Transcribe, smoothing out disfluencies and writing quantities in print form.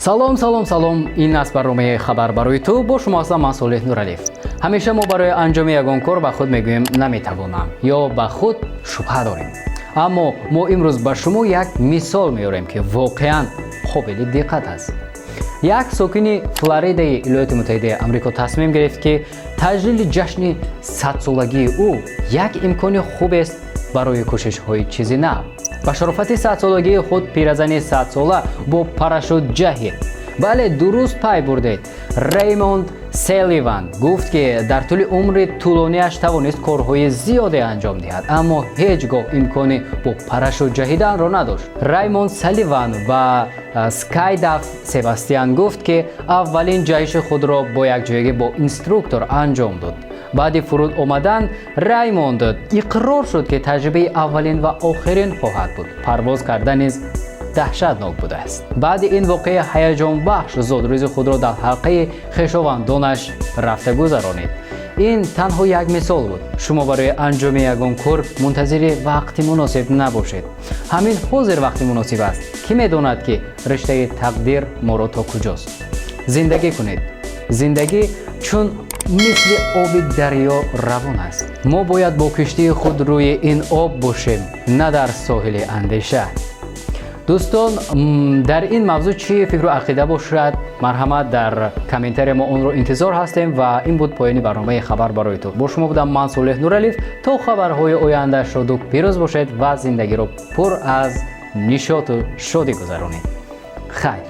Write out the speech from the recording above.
салом, ин аст барномаи хабар барои ту. бо шумо ҳастам ман Солеҳ Нуралиев. ҳамеша мо барои анҷоми ягон кор ба худ мегӯем наметавонам ё ба худ шубҳа дорем. аммо мо имрӯз ба шумо як мисол меорем ки воқеан қобили диққат аст. як сокини Флоридаи Иёлоти Муттаҳидаи Амрико тасмим гирифт ки таҷлили ҷашни 100-солагии ӯ як имкони хубест барои кӯшишҳои чизи нав. ба шарофати 100-солагии худ пиразани 100-сола бо парашют ҷаҳид. бале, дуруст пай бурдед. Реймонд Селиван гуфт ки дар тӯли умри тӯлонияш тавонист корҳои зиёде анҷом диҳад, аммо ҳеҷ гоҳ имкони бо парашют ҷаҳиданро надошт. Реймонд Селиван ва Скайдаф Себастьян гуфт ки аввалин ҷаҳиши худро бо якҷоягӣ бо инструктор анҷом дод. баъди фуруд омадан Реймонд иқрор шуд ки таҷрибаи аввалин ва охирин хоҳад буд. парвоз кардан низ даҳшатнок будааст. баъди ин воқеа ҳаяҷонбахш зуд рӯзи худро дар ҳалқаи хешовандонаш рафта гузаронид. ин танҳо як мисол буд. шумо барои анҷоми ягон кор мунтазири вақти муносиб набошед. ҳамин ҳозир вақти муносиб аст. кӣ медонад ки риштаи тақдир моро то куҷост? зиндагӣ кунед. зиндагӣ чун мисли оби дарё равон аст. мо бояд бо киштии худ рӯи ин об бошем, на дар соҳили андеша. дӯстон, дар ин мавзӯъ чӣ фикру ақида бошад, марҳамат дар комментария мо онро интизор ҳастем. ва ин буд поёни барномаи хабар барои ту. бо шумо будам ман Солеҳ Нуралиев. то хабарҳои оянда шоду пирӯз бошед ва зиндагиро пур аз нишоту шодӣ гузаронед. хайр.